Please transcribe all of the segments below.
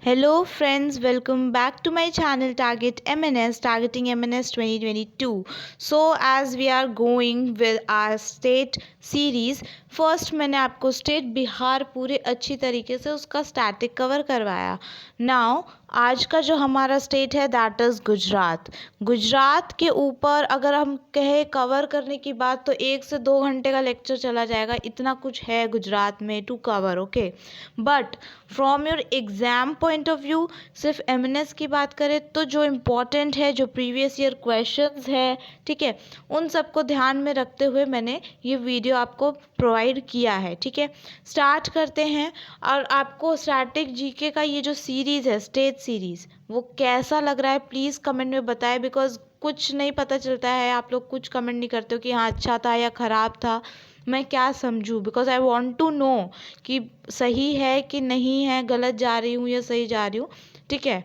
Hello friends, welcome back to my channel Target MNS, Targeting MNS 2022. So as we are going with our state series, first मैंने आपको state Bihar पूरे अच्छी तरीके से उसका static cover करवाया. नाउ आज का जो हमारा स्टेट है दैट इज़ गुजरात. गुजरात के ऊपर अगर हम कहें कवर करने की बात तो 1 से 2 घंटे का लेक्चर चला जाएगा. इतना कुछ है गुजरात में to cover. Okay, but from your exam point of view सिर्फ एमएनएस की बात करें तो जो इम्पोर्टेंट है, जो प्रीवियस ईयर क्वेश्चंस है, ठीक है, उन सबको ध्यान में रखते हुए मैंने ये वीडियो आपको प्रोवाइड किया है. ठीक है, स्टार्ट करते हैं. और आपको स्टैटिक जीके का ये जो सीरीज़ है, स्टेट सीरीज़, वो कैसा लग रहा है प्लीज़ कमेंट में बताएं. बिकॉज कुछ नहीं पता चलता है, आप लोग कुछ कमेंट नहीं करते हो कि हाँ अच्छा था या ख़राब था. मैं क्या समझूं, because I want to know कि सही है कि नहीं है, गलत जा रही हूँ या सही जा रही हूँ. ठीक है,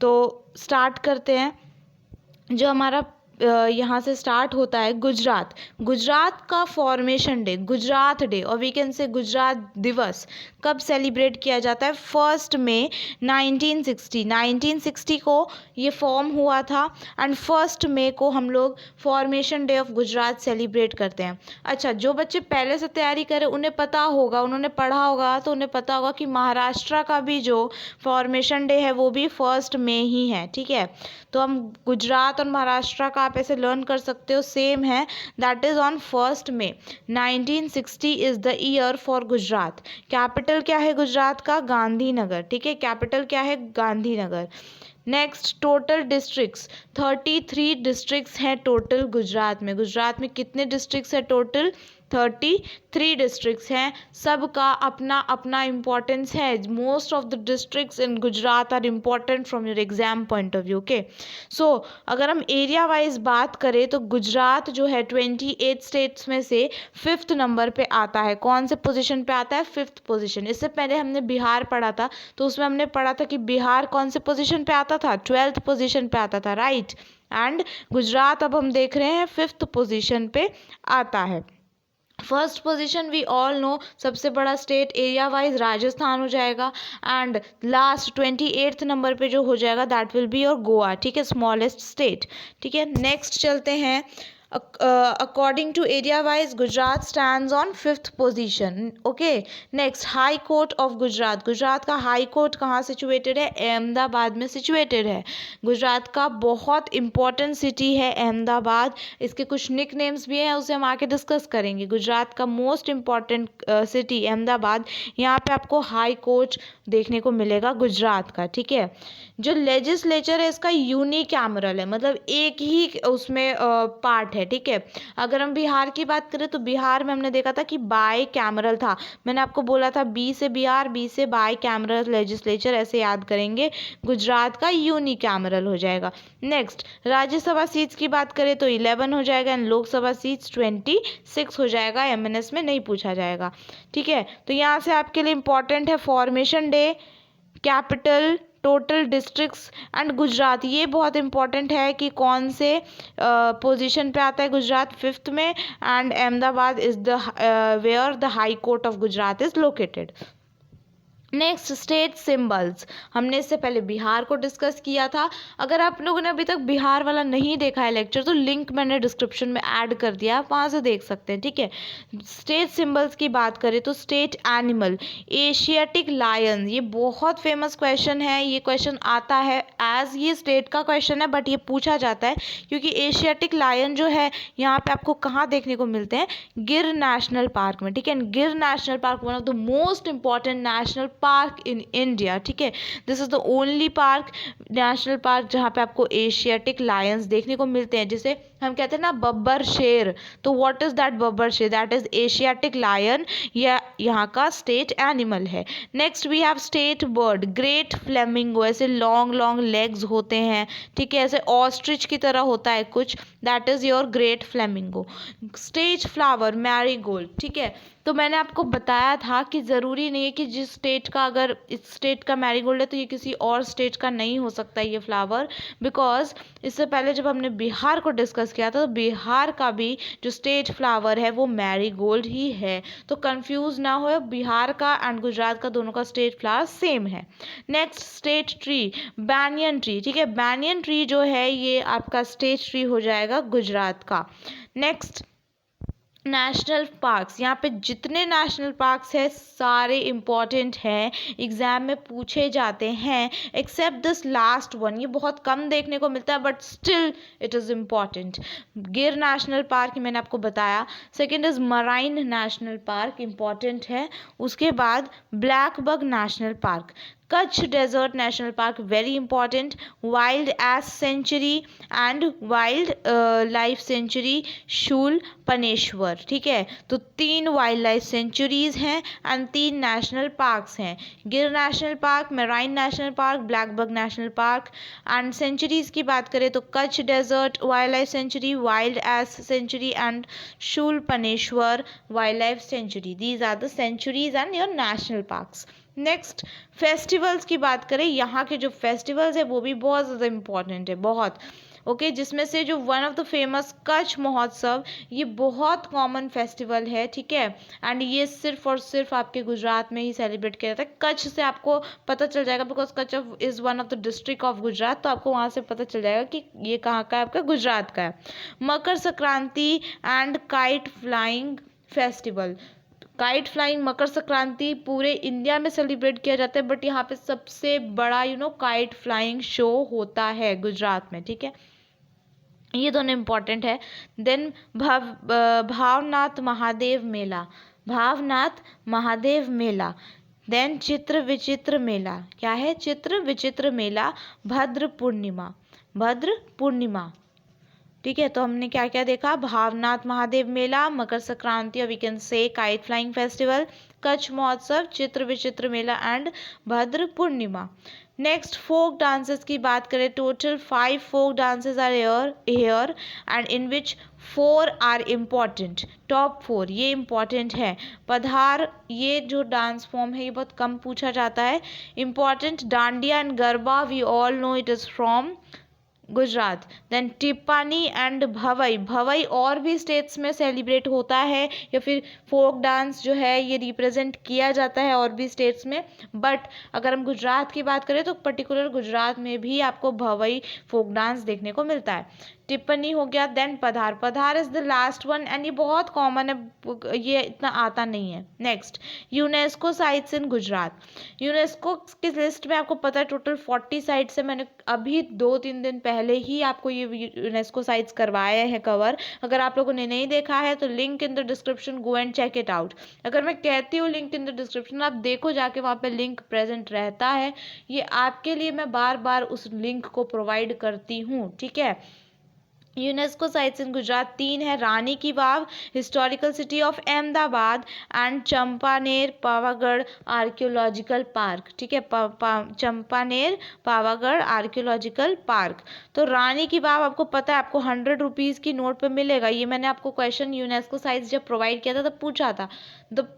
तो स्टार्ट करते हैं. जो हमारा यहाँ से स्टार्ट होता है गुजरात. गुजरात का फॉर्मेशन डे, गुजरात डे, और वी कैन से गुजरात दिवस कब सेलिब्रेट किया जाता है? 1 मई 1960 को ये फॉर्म हुआ था. एंड 1 मई को हम लोग formation day of Gujarat celebrate करते हैं. अच्छा, जो बच्चे पहले से तैयारी करें उन्हें पता होगा, उन्होंने पढ़ा होगा तो उन्हें पता होगा कि महाराष्ट्र का भी जो फॉर्मेशन डे है वो भी 1 मई ही है. ठीक है, तो हम गुजरात और महाराष्ट्र का आप ऐसे लर्न कर सकते हो, सेम है. That is on 1 May 1960 is the year for Gujarat. Capital क्या है गुजरात का? गांधीनगर. ठीक है, कैपिटल क्या है? Gandhinagar. Next, total districts, 33 districts हैं टोटल गुजरात में. गुजरात में कितने डिस्ट्रिक्ट्स हैं टोटल? 33 डिस्ट्रिक्ट्स हैं. सबका अपना अपना इम्पोर्टेंस है. Most of the districts in Gujarat are important from your exam point of view. Okay, so अगर हम एरिया वाइज बात करें तो गुजरात जो है 28 स्टेट्स में से 5th नंबर पे आता है. कौन से पोजीशन पे आता है? 5th position. इससे पहले हमने बिहार पढ़ा था तो उसमें हमने पढ़ा था कि बिहार कौन से पोजीशन पे आता था? 12th पोजीशन पे आता था, राइट. एंड गुजरात अब हम देख रहे हैं 5th पोजीशन पे आता है. First position we all know, सबसे बड़ा स्टेट एरिया वाइज राजस्थान हो जाएगा. एंड लास्ट 28th नंबर पे जो हो जाएगा that will be your Goa. ठीक है, स्मॉलेस्ट स्टेट. ठीक है, नेक्स्ट चलते हैं. According to area wise Gujarat stands on 5th position. Okay, next, high court of Gujarat. Gujarat का हाई कोर्ट कहाँ सिचुएटेड है? अहमदाबाद में सिचुएटेड है. गुजरात का बहुत इंपॉर्टेंट सिटी है अहमदाबाद. इसके कुछ निक नेम्स भी हैं, उसे हम आके डिस्कस करेंगे. गुजरात का मोस्ट इम्पॉर्टेंट सिटी अहमदाबाद. यहाँ पे आपको हाई कोर्ट देखने को मिलेगा गुजरात का. ठीक है, जो लेजिस्लेचर है इसका यूनिकैमरल है, मतलब एक ही उसमें पार्ट है. ठीक है, अगर हम बिहार की बात करें तो बिहार में हमने देखा था कि बाई कैमरल था. मैंने आपको बोला था बी से बिहार, बी से बाई कैमरल लेजिस्लेचर, ऐसे याद करेंगे. गुजरात का यूनिकैमरल हो जाएगा. नेक्स्ट, राज्यसभा सीट्स की बात करें तो 11 हो जाएगा एंड लोकसभा सीट्स 26 हो जाएगा. एमएनएस में नहीं पूछा जाएगा. ठीक है, तो यहाँ से आपके लिए इंपॉर्टेंट है formation day, capital, total districts and Gujarat. ये बहुत इंपॉर्टेंट है कि कौन से पोजीशन पे आता है गुजरात? 5th में. And Ahmedabad is the where the high court of Gujarat is located. Next, state symbols. हमने इससे पहले बिहार को डिस्कस किया था. अगर आप लोगों ने अभी तक बिहार वाला नहीं देखा है लेक्चर तो लिंक मैंने डिस्क्रिप्शन में ऐड कर दिया, आप वहाँ से देख सकते हैं. ठीक है, स्टेट सिंबल्स की बात करें तो स्टेट एनिमल एशियाटिक लायन. ये बहुत फेमस क्वेश्चन है. ये क्वेश्चन आता है एज ये स्टेट का क्वेश्चन है बट ये पूछा जाता है क्योंकि एशियाटिक लायन जो है यहाँ पे आपको कहाँ देखने को मिलते हैं? गिर नेशनल पार्क में. ठीक है, गिर national park one of the most important national park in India. ठीक है, this is the only park, national park, जहाँ पे आपको एशियाटिक लायंस देखने को मिलते हैं. जिसे हम कहते हैं ना बब्बर शेर, तो व्हाट इज दैट बब्बर शेर? That is Asiatic lion. यह यहाँ का स्टेट एनिमल है. Next we have state bird great flamingo. ऐसे लॉन्ग लॉन्ग लेग्स होते हैं. ठीक है, ऐसे ऑस्ट्रिच की तरह होता है कुछ. That is your great flamingo. State flower marigold. ठीक है, तो मैंने आपको बताया था कि ज़रूरी नहीं है कि जिस स्टेट का, अगर इस स्टेट का मैरीगोल्ड है तो ये किसी और स्टेट का नहीं हो सकता ये फ्लावर. बिकॉज इससे पहले जब हमने बिहार को डिस्कस डिस्कस किया था, तो बिहार का भी जो स्टेट फ्लावर है वो मैरीगोल्ड ही है। तो कंफ्यूज ना हो, बिहार का एंड गुजरात का दोनों का स्टेट फ्लावर सेम है। Next state tree, banyan tree, ठीक है, बैनियन ट्री जो है ये आपका स्टेट ट्री हो जाएगा गुजरात का। नेक्स्ट नेशनल पार्क्स, यहाँ पे जितने नेशनल पार्क्स हैं सारे इम्पॉर्टेंट हैं, एग्जाम में पूछे जाते हैं, एक्सेप्ट दिस लास्ट वन, ये बहुत कम देखने को मिलता है but still it is important. Gir national park मैंने आपको बताया। Second is marine national park, important है। उसके बाद black buck national park, Kutch desert national park very important, wild ass sanctuary and wild life sanctuary Shoolpaneshwar, ठीक है। तो 3 वाइल्ड लाइफ सेंचुरीज हैं एंड 3 नेशनल पार्क्स हैं, Gir national park, marine national park, black buck national park. And sanctuaries की बात करें तो Kutch desert wild life sanctuary, wild ass sanctuary and Shoolpaneshwar wild life sanctuary, these are the sanctuaries and your national parks. Next festivals की बात करें, यहाँ के जो फेस्टिवल्स है वो भी बहुत ज़्यादा इम्पॉर्टेंट है, बहुत ओके जिसमें से जो one of the famous Kutch महोत्सव, ये बहुत कॉमन फेस्टिवल है, ठीक है। एंड ये सिर्फ और सिर्फ आपके गुजरात में ही सेलिब्रेट किया जाता है। कच्छ से आपको पता चल जाएगा because Kutch is one of the district of Gujarat, तो आपको वहाँ से पता चल जाएगा कि ये कहाँ का है, आपका गुजरात का है। Makar Sankranti and kite flying festival, kite flying Makar Sankranti पूरे इंडिया में सेलिब्रेट किया जाता है बट यहाँ पे सबसे बड़ा काइट फ्लाइंग शो होता है गुजरात में, ठीक है। ये दोनों इम्पॉर्टेंट है। देन भावनाथ महादेव मेला, भावनाथ महादेव मेला। देन चित्र विचित्र मेला, क्या है, चित्र विचित्र मेला, भद्र पूर्णिमा, भद्र पूर्णिमा, ठीक है। तो हमने क्या क्या देखा, भावनाथ महादेव मेला, मकर संक्रांति और we can say kite flying festival, Kutch Mahotsav, Chitra विचित्र मेला एंड भद्र पूर्णिमा। नेक्स्ट फोक डांसेस की बात करें, total 5 folk dances are here and in which 4 are important, top 4 ये इम्पॉर्टेंट है। पधार, ये जो डांस फॉर्म है ये बहुत कम पूछा जाता है, important. Dandiya and Garba we all know it is from Gujarat. Then Tippani and Bhavai, Bhavai और भी स्टेट्स में सेलिब्रेट होता है या फिर फोक डांस जो है ये रिप्रेजेंट किया जाता है और भी स्टेट्स में, बट अगर हम गुजरात की बात करें तो पर्टिकुलर गुजरात में भी आपको भवई फोक डांस देखने को मिलता है। टिप्पणी हो गया। देन पधार, पधार is the last one and ये बहुत कॉमन है, ये इतना आता नहीं है। Next UNESCO sites in Gujarat, UNESCO की लिस्ट में आपको पता है टोटल 40 साइट्स है, मैंने अभी 2-3 दिन पहले ही आपको ये यूनेस्को साइट्स करवाए हैं कवर, अगर आप लोगों ने नहीं देखा है तो link in the description, go and check it out. अगर मैं कहती हूँ लिंक इन द डिस्क्रिप्शन, आप देखो जाके, वहाँ पे लिंक प्रेजेंट रहता है, ये आपके लिए मैं बार बार उस लिंक को प्रोवाइड करती हूँ, ठीक है। यूनेस्को साइट्स इन गुजरात 3 है, Rani ki Vav, historical city of Ahmedabad and Champaner Pavagadh archaeological park, ठीक है। Champaner Pavagadh archaeological park. तो रानी की वाव आपको पता है, आपको 100 रुपीज़ की नोट पे मिलेगा, ये मैंने आपको क्वेश्चन यूनेस्को साइट्स जब प्रोवाइड किया था तब पूछा था। The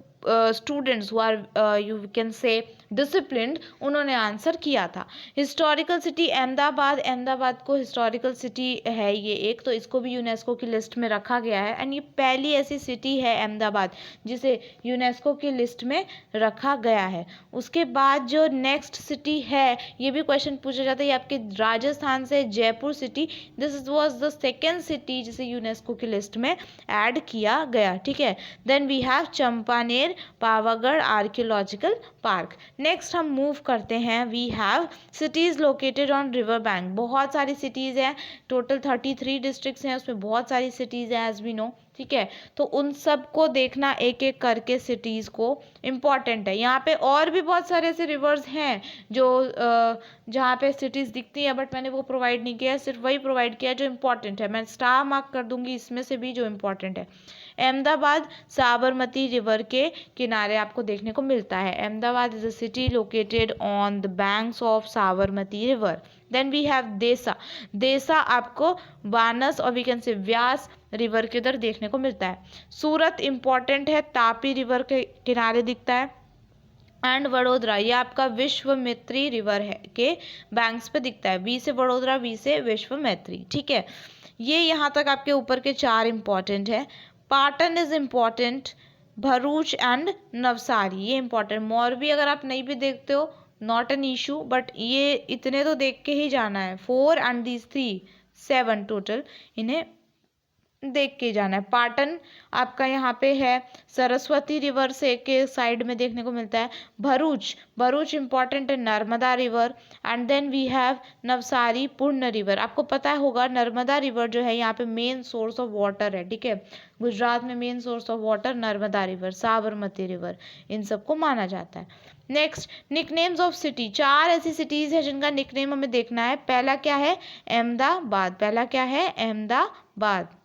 students who are you can say disciplined, उन्होंने आंसर किया था। हिस्टोरिकल सिटी अहमदाबाद, अहमदाबाद को हिस्टोरिकल सिटी है ये एक, तो इसको भी यूनेस्को की लिस्ट में रखा गया है एंड ये पहली ऐसी सिटी है अहमदाबाद जिसे यूनेस्को की लिस्ट में रखा गया है। उसके बाद जो नेक्स्ट सिटी है, ये भी क्वेश्चन पूछा जाता है, ये आपके राजस्थान से Jaipur city, this was the second city जिसे यूनेस्को की लिस्ट में ऐड किया गया, ठीक है। Then we have Champaner Pavagadh archaeological park. Next हम मूव करते हैं, we have cities located on river bank, बहुत सारी सिटीज़ हैं, टोटल 33 डिस्ट्रिक्ट्स हैं, उसमें बहुत सारी सिटीज़ हैं एज वी नो, ठीक है। तो उन सब को देखना एक एक करके सिटीज़ को इम्पॉर्टेंट है। यहाँ पे और भी बहुत सारे ऐसे रिवर्स हैं जो जहाँ पे सिटीज़ दिखती हैं बट मैंने वो प्रोवाइड नहीं किया है, सिर्फ वही प्रोवाइड किया है जो इम्पॉर्टेंट है, मैं स्टार मार्क कर दूंगी इसमें से भी जो इम्पॉर्टेंट है। अहमदाबाद साबरमती रिवर के किनारे आपको देखने को मिलता है, Ahmedabad is a city located on the banks of Sabarmati river. Then we have Deesa, Deesa आपको बानस और वी कैन से व्यास रिवर के उधर देखने को मिलता है। सूरत इम्पॉर्टेंट है, तापी रिवर के किनारे दिखता है। एंड वडोदरा, ये आपका विश्वामित्री रिवर है के बैंक्स पे दिखता है, वी से वडोदरा, वी से विश्वामित्री, ठीक है। ये यहाँ तक आपके ऊपर के 4 इंपॉर्टेंट है। Patan is important, Bharuch and Navsari ये इंपॉर्टेंट। मोरबी अगर आप नहीं भी देखते हो नॉट एन इशू, बट ये इतने तो देख के ही जाना है। 4 एंड दीज 3 7 टोटल, इन्हें देख के जाना है। पाटन आपका यहाँ पे है, सरस्वती रिवर से के साइड में देखने को मिलता है। भरूच, भरूच इंपॉर्टेंट है, Narmada river. And then we have Navsari Purna river. आपको पता होगा नर्मदा रिवर जो है यहाँ पे मेन सोर्स ऑफ वाटर है, ठीक है। गुजरात में main source of water Narmada river, Sabarmati river, इन सबको माना जाता है। Next, nicknames of city. 4 ऐसी सिटीज है जिनका निकनेम हमें देखना है। पहला क्या है? अहमदाबाद। पहला क्या है? अहमदाबाद।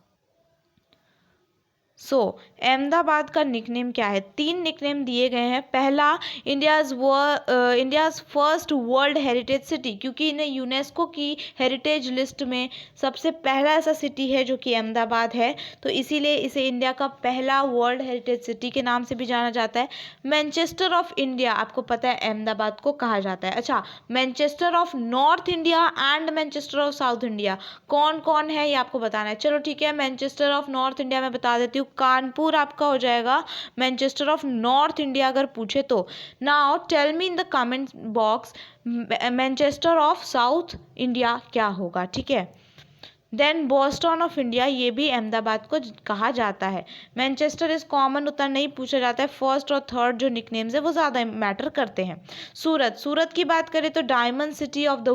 अहमदाबाद का निकनेम क्या है? 3 निकनेम दिए गए हैं। पहला, India's first world heritage city, क्योंकि इन्हें यूनेस्को की हेरिटेज लिस्ट में सबसे पहला ऐसा सिटी है जो कि अहमदाबाद है, तो इसीलिए इसे इंडिया का पहला वर्ल्ड हेरिटेज सिटी के नाम से भी जाना जाता है। मैनचेस्टर ऑफ इंडिया, आपको पता है अहमदाबाद को कहा जाता है। अच्छा, Manchester of north India and Manchester of south India कौन कौन है ये आपको बताना है। चलो ठीक है, मैनचेस्टर ऑफ नॉर्थ इंडिया में बता देती हूँ, कानपुर आपका हो जाएगा मैनचेस्टर ऑफ नॉर्थ इंडिया अगर पूछे तो। Now tell me in the comment box Manchester of south India क्या होगा, ठीक है। देन बोस्टन ऑफ इंडिया, ये भी अहमदाबाद को कहा जाता है। मैनचेस्टर इज कॉमन, उतना नहीं पूछा जाता है। फर्स्ट और थर्ड जो निकनेम्स है वो ज़्यादा मैटर करते हैं। सूरत, सूरत की बात करें तो diamond city of the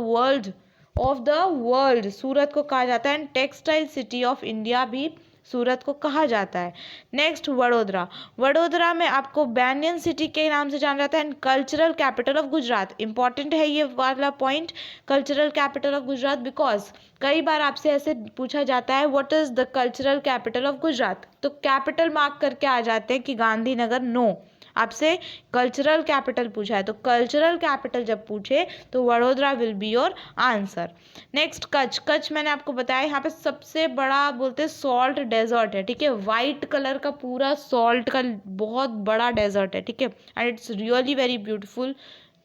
world Surat को कहा जाता है। And textile city of India भी सूरत को कहा जाता है। नेक्स्ट, वडोदरा। वडोदरा में आपको बैंनियन सिटी के नाम से जाना जाता है। And cultural capital of Gujarat, important है ये वाला point, cultural capital of Gujarat, because कई बार आपसे ऐसे पूछा जाता है what is the cultural capital of Gujarat, तो कैपिटल मार्क करके आ जाते हैं कि गांधीनगर। नो, आपसे कल्चरल कैपिटल पूछा है, तो कल्चरल कैपिटल जब पूछे तो Vadodara will be your answer. Next, Kutch. Kutch मैंने आपको बताया यहाँ पे सबसे बड़ा बोलते हैं सॉल्ट डेजर्ट है, ठीक है। वाइट कलर का पूरा सॉल्ट का बहुत बड़ा डेजर्ट है, ठीक है। And it's really very beautiful,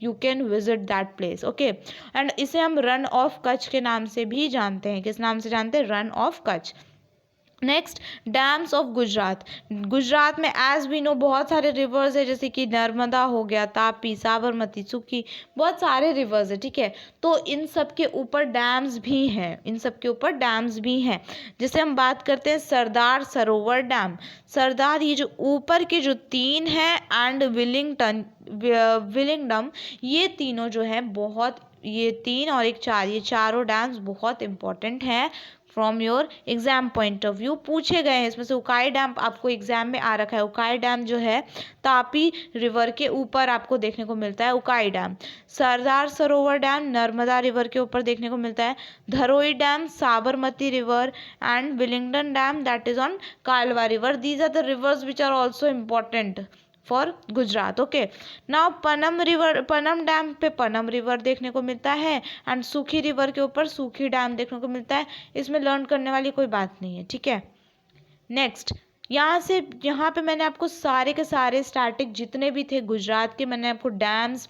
you can visit that place, okay. And इसे हम रन ऑफ कच्छ के नाम से भी जानते हैं। किस नाम से जानते हैं? Run of Kutch. Next, dams of Gujarat. Gujarat में एज वी नो बहुत सारे रिवर्स है, जैसे कि नर्मदा हो गया, तापी, साबरमती, सुखी, बहुत सारे रिवर्स है, ठीक है। तो इन सब के ऊपर डैम्स भी हैं, इन सब के ऊपर डैम्स भी हैं। जैसे हम बात करते हैं सरदार सरोवर डैम। सरदार, ये जो ऊपर के जो 3 हैं, एंड विलिंगडम, ये तीनों जो है बहुत, ये 3 और एक 4, ये चारों डैम्स बहुत इंपॉर्टेंट हैं from your exam point of view, पूछे गए हैं। इसमें से उकाई डैम आपको एग्जाम में आ रखा है। उकाई डैम जो है तापी रिवर के ऊपर आपको देखने को मिलता है, Ukai dam. Sardar Sarovar dam Narmada river के ऊपर देखने को मिलता है। Dharoi dam Sabarmati river, and Willingdon dam that is on Kalwa river. These are the rivers which are also important for Gujarat, okay. Now Panam river, Panam dam पे पनम रिवर देखने को मिलता है। एंड सूखी रिवर के ऊपर सूखी डैम देखने को मिलता है। इसमें लर्न करने वाली कोई बात नहीं है, ठीक है। नेक्स्ट, यहाँ पे मैंने आपको सारे के सारे स्टैटिक जितने भी थे गुजरात के, मैंने आपको डैम्स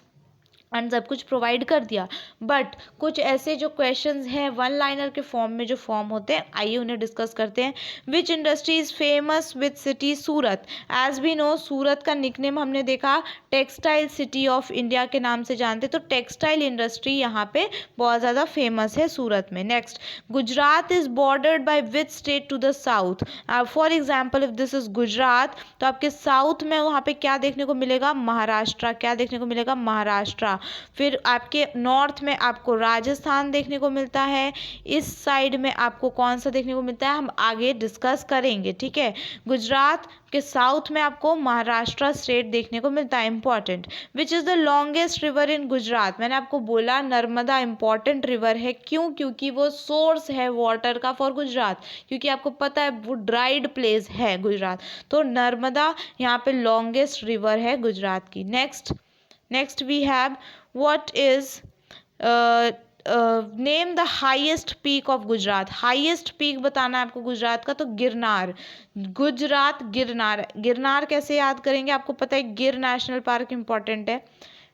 एंड सब कुछ प्रोवाइड कर दिया। बट कुछ ऐसे जो क्वेश्चंस हैं 1 लाइनर के फॉर्म में जो फॉर्म होते हैं, आइए उन्हें डिस्कस करते हैं। Which industry is famous with city Surat. As we know Surat का निकनेम हमने देखा टेक्सटाइल सिटी ऑफ इंडिया के नाम से जानते, तो टेक्सटाइल इंडस्ट्री यहाँ पे बहुत ज़्यादा फेमस है सूरत में। Next, Gujarat is bordered by which state to the south. For example if this is Gujarat, तो आपके साउथ में वहाँ पे क्या देखने को मिलेगा? महाराष्ट्र। क्या देखने को मिलेगा? महाराष्ट्र। फिर आपके नॉर्थ में आपको राजस्थान देखने को मिलता है। इस साइड में आपको कौन सा देखने को मिलता है, हम आगे डिस्कस करेंगे, ठीक है। गुजरात के साउथ में आपको महाराष्ट्र स्टेट देखने को मिलता है, important. Which is the longest river in Gujarat. मैंने आपको बोला नर्मदा इंपॉर्टेंट रिवर है, क्यों? क्योंकि वो सोर्स है वाटर का फॉर गुजरात, क्योंकि आपको पता है वो ड्राइड प्लेस है गुजरात, तो नर्मदा यहाँ पे लॉन्गेस्ट रिवर है गुजरात की। Next we have what is name the highest peak of Gujarat. Highest peak बताना है आपको गुजरात का, तो गिरनार। गुजरात गिरनार, गिरनार कैसे याद करेंगे? आपको पता है गिर नेशनल पार्क इंपॉर्टेंट है,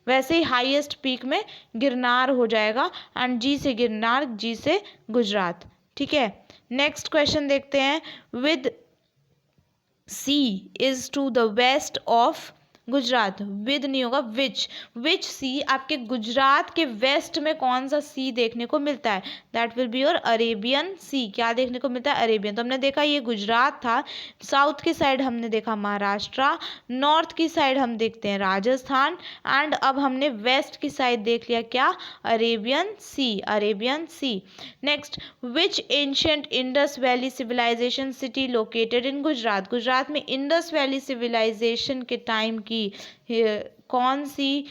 वैसे ही हाईएस्ट पीक में गिरनार हो जाएगा। एंड जी से गिरनार, जी से गुजरात, ठीक है। नेक्स्ट क्वेश्चन देखते हैं, which sea is to the west of Gujarat, which नहीं होगा, विच सी आपके गुजरात के वेस्ट में कौन सा सी देखने को मिलता है, that will be your Arabian sea. क्या देखने को मिलता है, अरेबियन। तो हमने देखा ये गुजरात था, साउथ की साइड हमने देखा महाराष्ट्र, नॉर्थ की साइड हम देखते हैं राजस्थान, एंड अब हमने वेस्ट की साइड देख लिया क्या, Arabian sea, Arabian sea. Next, which ancient Indus valley civilization city located in Gujarat, Gujarat में इंडस वैली सिविलाइजेशन के टाइम की कौन सी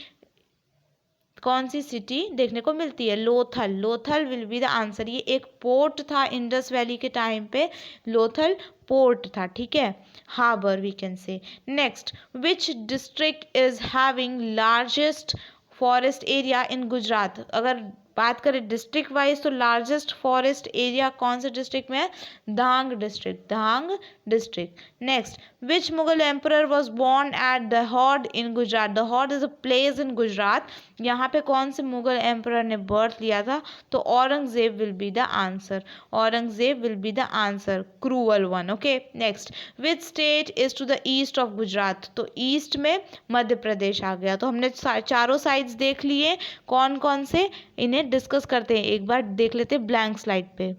सिटी देखने को मिलती है, Lothal, Lothal will be the answer. ये एक पोर्ट था इंडस वैली के टाइम पे, लोथल पोर्ट था, ठीक है, harbour we can say. Next, which district is having largest forest area in Gujarat, अगर बात करें डिस्ट्रिक्ट वाइज तो लार्जेस्ट फॉरेस्ट एरिया कौन से डिस्ट्रिक्ट में है, Dang district, Dang district. Next, which Mughal emperor was born at Dahod in Gujarat, Dahod is a place in Gujarat, यहाँ पे कौन से मुगल एम्परर ने बर्थ लिया था, तो Aurangzeb will be the answer, Aurangzeb will be the answer, cruel one, okay. Next, which state is to the east of Gujarat, तो east में मध्य प्रदेश आ गया। तो हमने चारों साइड्स देख लिए, कौन कौन से, इन्हें डिस्कस करते हैं, एक बार देख लेते हैं ब्लैंक स्लाइड पे।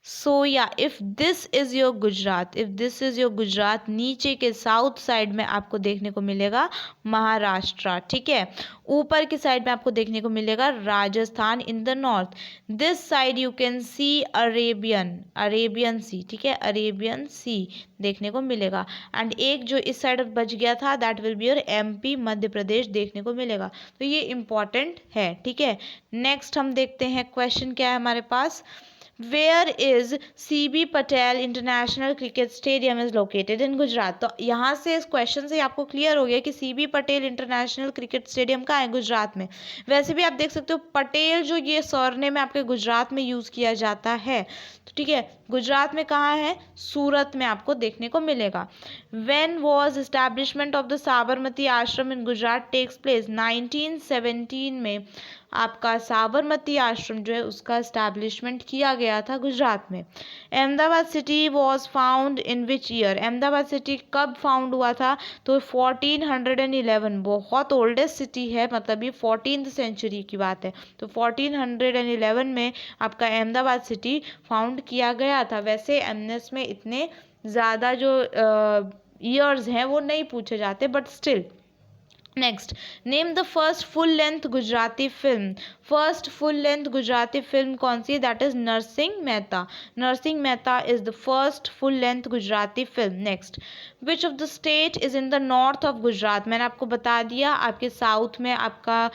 सो या if this is your Gujarat, if this is your Gujarat, नीचे के साउथ साइड में आपको देखने को मिलेगा महाराष्ट्र, ठीक है, ऊपर की साइड में आपको देखने को मिलेगा Rajasthan in the north, this side you can see Arabian, Arabian sea, ठीक है, अरेबियन सी देखने को मिलेगा, एंड एक जो इस साइड बच गया था that will be your MP, Madhya Pradesh देखने को मिलेगा। तो ये इंपॉर्टेंट है, ठीक है। नेक्स्ट हम देखते हैं क्वेश्चन क्या है हमारे पास, where is CB Patel international cricket stadium is located in Gujarat, तो यहाँ से इस क्वेश्चन से आपको क्लियर हो गया कि CB Patel international cricket stadium कहाँ है, गुजरात में। वैसे भी आप देख सकते हो पटेल जो ये सरनेम आपके गुजरात में यूज़ किया जाता है, तो ठीक है, गुजरात में कहाँ है, सूरत में आपको देखने को मिलेगा। When was establishment of the Sabarmati आश्रम इन गुजरात टेक्स प्लेस, 1917 में आपका साबरमती आश्रम जो है उसका एस्टैब्लिशमेंट किया गया था गुजरात में। Ahmedabad city was found in which year, Ahmedabad city कब फाउंड हुआ था, तो 1411, बहुत ओल्डेस्ट सिटी है, मतलब ये 14th सेंचुरी की बात है, तो 1411 में आपका अहमदाबाद सिटी फाउंड किया गया था। वैसे एमएनएस में इतने ज़्यादा जो ईयर्स हैं वो नहीं पूछे जाते, but still. Next, name the first full length Gujarati film, first full length Gujarati film कौन सी है, that is Narsinh Mehta, Narsinh Mehta is the first full length Gujarati film. Next, which of the state is in the north of Gujarat, मैंने आपको बता दिया आपके south में आपका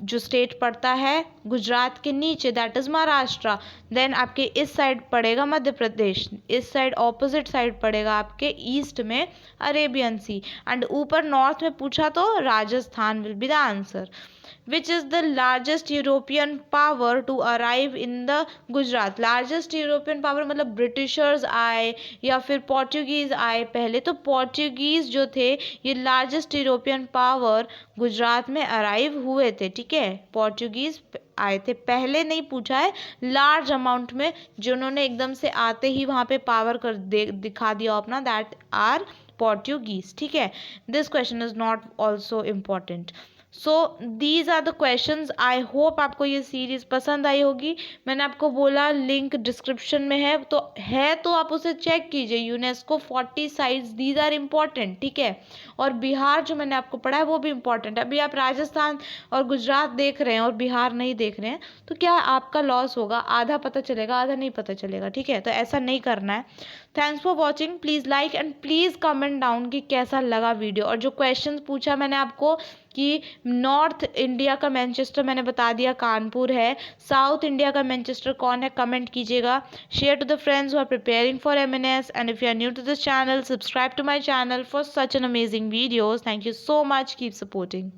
जो स्टेट पड़ता है गुजरात के नीचे दैट इज महाराष्ट्र, देन आपके इस साइड पड़ेगा मध्य प्रदेश, इस साइड ऑपोजिट साइड पड़ेगा आपके ईस्ट में अरेबियन सी, एंड ऊपर नॉर्थ में पूछा तो Rajasthan will be the answer. Which is the largest European power to arrive in the Gujarat, largest European power मतलब ब्रिटिशर्स आए या फिर पोर्चुगीज आए पहले, तो पोर्चुगीज जो थे ये लार्जेस्ट यूरोपियन पावर गुजरात में अराइव हुए थे, ठीक है, पोर्चुगीज आए थे, पहले नहीं पूछा है, लार्ज अमाउंट में जिन्होंने एकदम से आते ही वहाँ पे पावर कर दिखा दिया अपना, दैट आर पोर्चुगीज, ठीक है। This question is not also important. So these are the questions, I hope आपको ये सीरीज पसंद आई होगी। मैंने आपको बोला लिंक डिस्क्रिप्शन में है, तो आप उसे चेक कीजिए, UNESCO 40 sites, these are important, ठीक है। और बिहार जो मैंने आपको पढ़ा है वो भी इम्पॉर्टेंट है। अभी आप राजस्थान और गुजरात देख रहे हैं और बिहार नहीं देख रहे हैं, तो क्या आपका लॉस होगा, आधा पता चलेगा आधा नहीं पता चलेगा, ठीक है, तो ऐसा नहीं करना है। Thanks for watching, please like and please comment down कि कैसा लगा वीडियो, और जो क्वेश्चंस पूछा मैंने आपको कि नॉर्थ इंडिया का मैनचेस्टर मैंने बता दिया कानपुर है, साउथ इंडिया का मैनचेस्टर कौन है, कमेंट कीजिएगा। Share to the friends who are preparing for MNS, and if you are new to this channel, subscribe to my channel for such an amazing videos. Thank you so much, keep supporting.